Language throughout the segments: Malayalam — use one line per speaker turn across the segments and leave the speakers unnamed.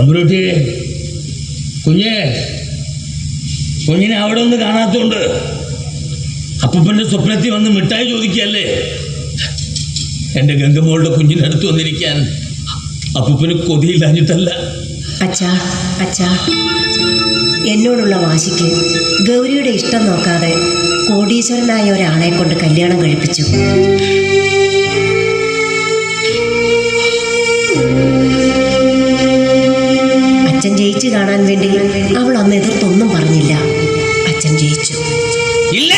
തമ്പുരുട്ടി, കുഞ്ഞിനെ അവിടെ ഒന്ന് കാണാത്തോണ്ട് അപ്പൂപ്പന്റെ സ്വപ്നത്തിൽ വന്ന് മിഠായി ചോദിക്കല്ലേ? എന്റെ ഗംഗമ്മളുടെ കുഞ്ഞിന്റെ അടുത്ത് വന്നിരിക്കാൻ അപ്പൂപ്പന് കൊതിയില്ലാഞ്ഞിട്ടല്ല.
അച്ഛാ അച്ഛാ, എന്നോടുള്ള വാശിക്ക് ഗൗരിയുടെ ഇഷ്ടം നോക്കാതെ കോടീശ്വരനായ ഒരാളെ കൊണ്ട് കല്യാണം കഴിപ്പിച്ചു. അച്ഛൻ ജയിച്ചു കാണാൻ വേണ്ടി അവൾ അന്ന് എതിർത്തൊന്നും പറഞ്ഞില്ല. അച്ഛൻ ജയിച്ചു.
ഇല്ല,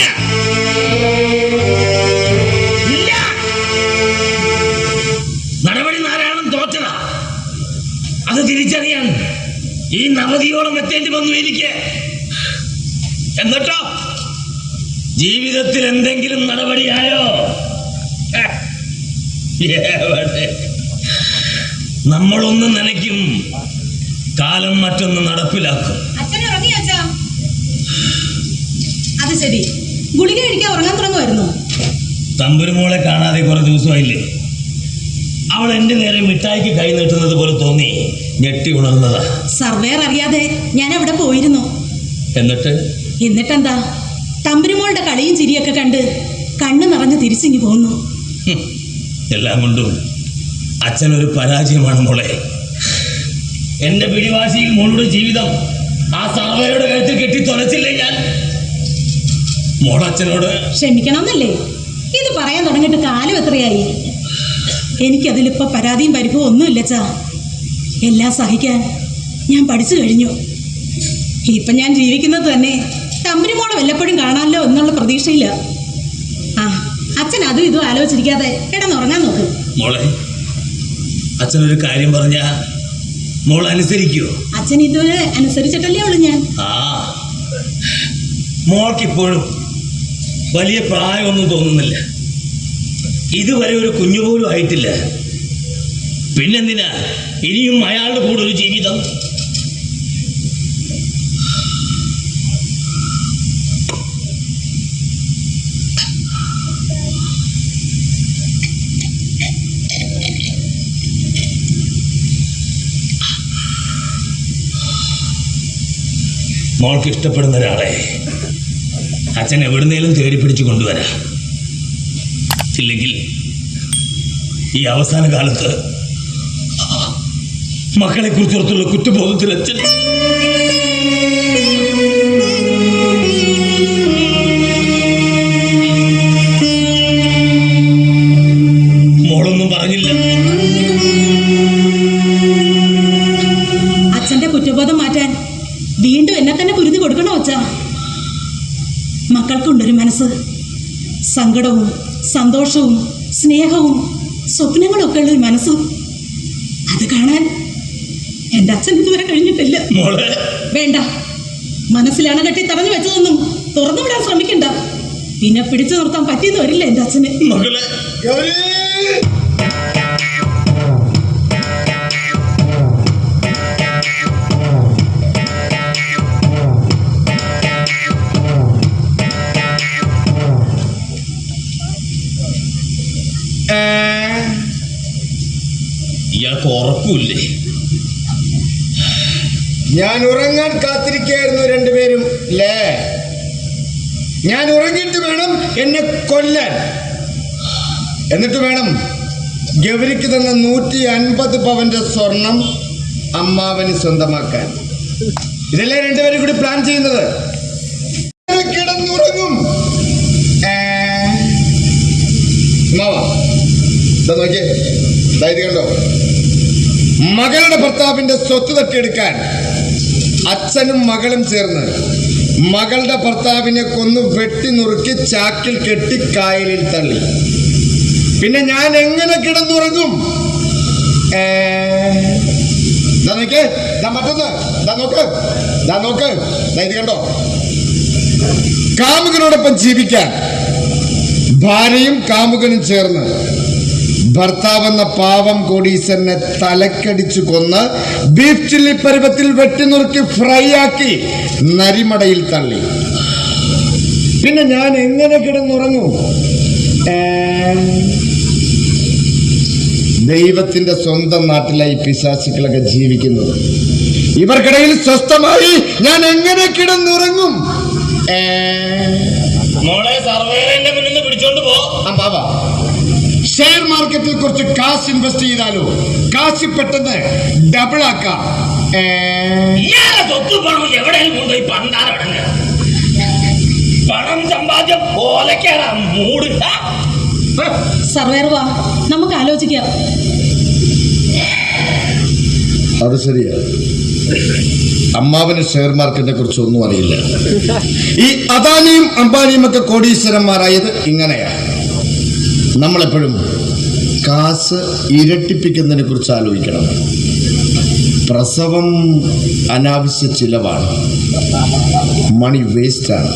നടപടി നാരായണം തോറ്റതാ. അത് തിരിച്ചറിയാൻ ഈ നവതിയോളം എത്തേണ്ടി വന്നു എനിക്ക്. എന്നിട്ടോ ജീവിതത്തിൽ എന്തെങ്കിലും നടപടിയായോ? നമ്മളൊന്ന് നനയ്ക്കും, കാലം മറ്റൊന്ന് നടപ്പിലാക്കും.
അത് ശരി, ഗുളിക കഴിക്കാൻ ഉറങ്ങാൻ തുടങ്ങുമായിരുന്നു.
തമ്പുരുമോളെ കാണാതെ കുറെ ദിവസമായില്ലേ? അവൾ എന്റെ നേരെ മിഠായിക്ക് കൈ നീട്ടുന്നത് പോലെ തോന്നി ഞെട്ടി ഉണർന്നതാ.
സർവേർ അറിയാതെ ഞാൻ അവിടെ പോയിരുന്നു. എന്നിട്ടെന്താ, തമ്പുരുമോളുടെ കളിയും ചിരിയൊക്കെ കണ്ട് കണ്ണു നിറഞ്ഞ് തിരിച്ചിങ്ങി പോന്നു.
എല്ലാം കൊണ്ടും അച്ഛനൊരു പരാജയമാണ് മോളെ. എന്റെ പിടിവാശിയിൽ മോളുടെ ജീവിതം ആ സർവേയുടെ കഴുത്തിൽ കെട്ടി തുലച്ചില്ലേ ഞാൻ? മോളച്ഛനോട്
ക്ഷമിക്കണമെന്നല്ലേ ഇത് പറയാൻ തുടങ്ങിയിട്ട് കാലം എത്രയായി? എനിക്കതിലിപ്പോ പരാതിയും പരിഭവം ഒന്നുമില്ലച്ചാ. എല്ലാം സഹിക്കാൻ ഞാൻ പഠിച്ചു കഴിഞ്ഞു. ഇപ്പം ഞാൻ ജീവിക്കുന്നത് തന്നെ തമ്പുരുമോളെ വല്ലപ്പോഴും കാണാമല്ലോ എന്നുള്ള പ്രതീക്ഷയില്ല. ആ, അച്ഛൻ അതും ഇതും ആലോചിച്ചിരിക്കാതെ കിടന്നുറങ്ങാൻ നോക്ക്.
മോളെ, അച്ഛനൊരു കാര്യം പറഞ്ഞ മോൾ അനുസരിക്കോ?
അച്ഛൻ ഇതുവരെ അനുസരിച്ചിട്ടല്ലേ ഉള്ളു ഞാൻ.
ആ, മോൾക്കിപ്പോഴും വലിയ പ്രായമൊന്നും തോന്നുന്നില്ല. ഇതുവരെ ഒരു കുഞ്ഞുപോലും ആയിട്ടില്ല. പിന്നെന്തിനാ ഇനിയും അയാളുടെ കൂടെ ഒരു ജീവിതം? മോൾക്ക് ഇഷ്ടപ്പെടുന്ന ഒരാളെ അച്ഛൻ എവിടുന്നേലും തേടി പിടിച്ചു കൊണ്ടുവരാം. ഇല്ലെങ്കിൽ ഈ അവസാന കാലത്ത് മക്കളെ കുറിച്ചോർത്തുള്ള കുറ്റബോധത്തിൽ അച്ഛൻ മോളൊന്നും പറഞ്ഞില്ല.
അച്ഛന്റെ കുറ്റബോധം മാറ്റാൻ വീണ്ടും എന്നെ തന്നെ കുരുതി കൊടുക്കണോ അച്ഛാ? മക്കൾക്കുണ്ടൊരു മനസ്സ്. സങ്കടവും സന്തോഷവും സ്നേഹവും സ്വപ്നങ്ങളും ഒക്കെ ഉള്ളൊരു മനസ്സും. അത് കാണാൻ എൻ്റെ അച്ഛൻ ഇതുവരെ കഴിഞ്ഞിട്ടില്ല. വേണ്ട, മനസ്സിലാണ് കെട്ടി തടഞ്ഞു വെച്ചതൊന്നും തുറന്നു വിടാൻ ശ്രമിക്കണ്ട. പിന്നെ പിടിച്ചു നിർത്താൻ പറ്റിയെന്ന് വരില്ല എൻ്റെ അച്ഛന്.
ഇയാൾക്ക് ഉറപ്പില്ലേ?
ഞാൻ ഉറങ്ങാൻ കാത്തിരിക്കുകയായിരുന്നു രണ്ടുപേരും അല്ലേ? ഞാൻ ഉറങ്ങിയിട്ട് വേണം എന്നെ കൊല്ലാൻ. എന്നിട്ട് വേണം ഗൗരിക്ക് തന്ന 150 പവന്റെ സ്വർണം അമ്മാവന് സ്വന്തമാക്കാൻ. ഇതല്ലേ രണ്ടുപേരും കൂടി പ്ലാൻ ചെയ്യുന്നത്? കിടന്നുറങ്ങും. നോക്കിയേ, ഇത് കണ്ടോ? മകളുടെ ഭർത്താവിന്റെ സ്വത്ത് തട്ടിയെടുക്കാൻ അച്ഛനും മകളും ചേർന്ന് മകളുടെ ഭർത്താവിനെ കൊന്ന് വെട്ടി നുറുക്കി ചാക്കിൽ കെട്ടി കായലിൽ തള്ളി. പിന്നെ ഞാൻ എങ്ങനെ കിടന്നുറങ്ങും? ഇത് കണ്ടോ? കാമുകനോടൊപ്പം ജീവിക്കാൻ ഭാര്യയും കാമുകനും ചേർന്ന് ഭർത്താവെന്ന പാവം കോടീശ്വരനെ തലക്കടിച്ചു കൊന്ന് ബീഫ് ചില്ലി പരുവത്തിൽ വെട്ടിനുറുക്കി ഫ്രൈ ആക്കി നരിമടയിൽ തള്ളി. പിന്നെ ഞാൻ എങ്ങനെ കിടന്നുറങ്ങും? ദൈവത്തിന്റെ സ്വന്തം നാട്ടിലായി പിശാചുക്കളൊക്കെ ജീവിക്കുന്നത്. ഇവർക്കിടയിൽ സ്വസ്ഥമായി ഞാൻ എങ്ങനെ കിടന്നുറങ്ങും?
മോളെ സർവേറിന്റെ മുന്നിൽ നിന്ന് പിടിച്ചോണ്ട് പോ.
ബാബാ, ഷെയർ മാർക്കറ്റിൽ കുറച്ച് കാശ് ഇൻവെസ്റ്റ് ചെയ്താലോ? കാശ് പെട്ടെന്ന് ഡബിൾ ആക്കാം.
ഇയാളെ സ്വത്ത് പണം എവിടെയും കൊണ്ടുപോയി പണ്ടാരടങ്ങ. പണം സമ്പാദ്യം പോലക്കാരാ മൂട്.
സർവേർ വാ, നമുക്ക് ആലോചിക്കാം.
അത് ശരിയാ, അമ്മാവന് ഷെയർ മാർക്കറ്റിനെ കുറിച്ച് ഒന്നും അറിയില്ല. ഈ അദാനിയും അംബാനിയും ഒക്കെ കോടീശ്വരന്മാരായത് ഇങ്ങനെയാ. നമ്മളെപ്പോഴും കാശ് ഇരട്ടിപ്പിക്കുന്നതിനെ കുറിച്ച് ആലോചിക്കണം. പ്രസവം അനാവശ്യ ചിലവാണ്, മണി വേസ്റ്റാണ്.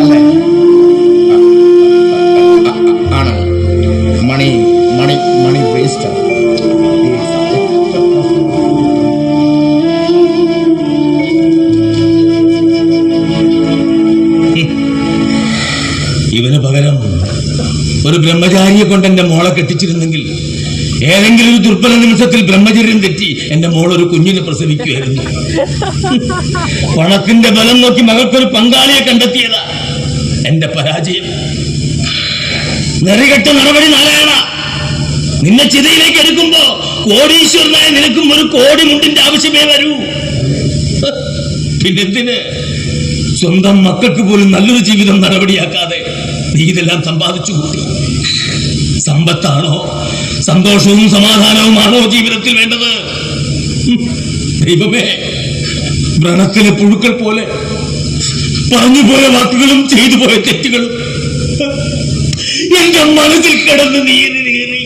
അല്ലേ? ആണ്, മണി മണി മണി വേസ്റ്റാണ്.
ഇവന് പകരം ഒരു ബ്രഹ്മചാരിയെ കൊണ്ട് എന്റെ മോളെ കെട്ടിച്ചിരുന്നെങ്കിൽ ഏതെങ്കിലും ഒരു ദുർബല നിമിഷത്തിൽ ബ്രഹ്മചര്യം തെറ്റി എന്റെ മോളൊരു കുഞ്ഞിനെ പ്രസവിക്കുമായിരുന്നു. പണത്തിന്റെ ബലം നോക്കി മകൾക്കൊരു പങ്കാളിയെ കണ്ടെത്തിയതാ എന്റെ പരാജയം. നെറികെട്ട നടപടി നാരായണ. നിന്നെ ചിതയിലേക്ക് എടുക്കുമ്പോ കോടീശ്വരനായ നിനക്കും ഒരു കോടി മുണ്ടിന്റെ ആവശ്യമേ വരൂ. പിന്നെന്തിന് സ്വന്തം മക്കൾക്ക് പോലും നല്ലൊരു ജീവിതം നടപടിയാക്കാതെ നീ ഇതെല്ലാം സമ്പാദിച്ചു കൂട്ടി? സമ്പത്താണോ സന്തോഷവും സമാധാനവുമാണോ ജീവിതത്തിൽ വേണ്ടത്? ദൈവമേ, വ്രണത്തിലെ പുഴുക്കൾ പോലെ പറഞ്ഞുപോയ വാക്കുകളും ചെയ്തു പോയ തെറ്റുകളും എന്റെ മനസ്സിൽ കിടന്ന് നീറി നീറി.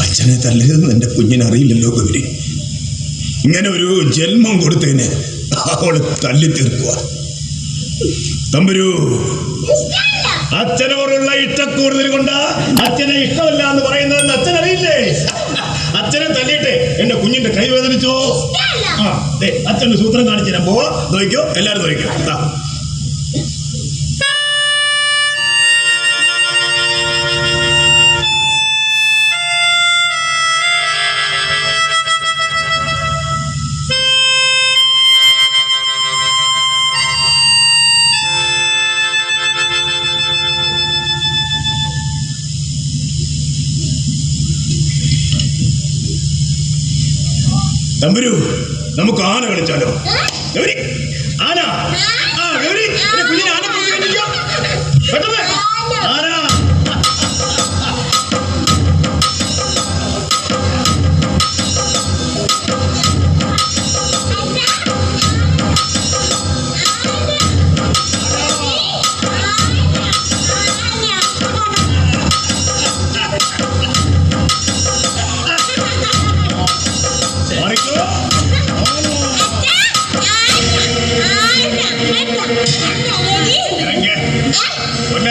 അച്ഛനെ തല്ലരുതെന്ന് എൻ്റെ കുഞ്ഞിനറിയില്ലല്ലോ ഗൗരി. ഇങ്ങനെ ഒരു ജന്മം കൊടുത്തതിന് അവള് തല്ലി തീർക്കുക. തമ്പുരു അച്ഛനോടുള്ള ഇഷ്ടക്കൂടുതൽ കൊണ്ട് അച്ഛനെ ഇഷ്ടമല്ല എന്ന് പറയുന്നതെന്ന് അച്ഛൻ അറിയില്ലേ? അച്ഛനെ തല്ലിയിട്ട് എന്റെ കുഞ്ഞിന്റെ കൈ വേദനിച്ചോ? ആ അച്ഛന്റെ സൂത്രം കാണിച്ചു തരാൻ പോവാ. നോക്കിക്കോ, എല്ലാരും നോക്കിക്കോ. തമ്പുരു, നമുക്ക് ആന കളിച്ചാലോ? ഗൗരി, ആന. ആ ഗൗരി, എന്റെ കുഞ്ഞിനെ ആന പിടിച്ച് കെട്ടിക്കോ. പെട്ടെന്ന് ആന.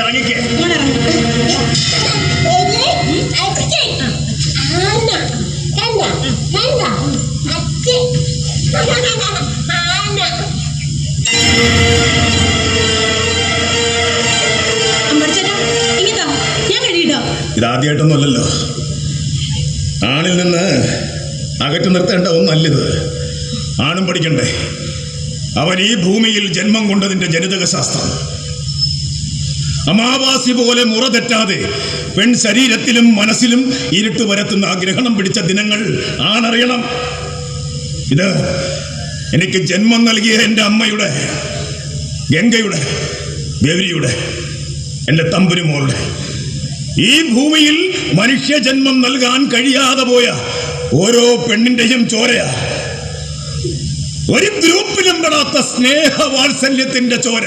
ഇറങ്ങിക്കേ. ഇതാദ്യമായിട്ടൊന്നും അല്ലല്ലോ. ആണിൽ നിന്ന് അകറ്റി നിർത്തേണ്ട ഒന്നല്ലിത്. ആണും പഠിക്കണ്ടേ? അവൻ ഈ ഭൂമിയിൽ ജന്മം കൊണ്ടതിന്റെ ജനിതക ശാസ്ത്രം. അമാവാസി പോലെ മുറ തെറ്റാതെ പെൺ ശരീരത്തിലും മനസ്സിലും ഇരുട്ട് വരത്തുന്ന ആഗ്രഹണം പിടിച്ച ദിനങ്ങൾ ആണറിയണം. ഇത് എനിക്ക് ജന്മം നൽകിയ എൻ്റെ അമ്മയുടെ, ഗംഗയുടെ, ഗൗരിയുടെ, എൻ്റെ തമ്പുരുമോളുടെ, ഈ ഭൂമിയിൽ മനുഷ്യജന്മം നൽകാൻ കഴിയാതെ പോയ ഓരോ പെണ്ണിന്റെയും ചോരയാ. ഒരു ഗ്രൂപ്പിലും പെടാത്ത സ്നേഹവാത്സല്യത്തിന്റെ ചോര.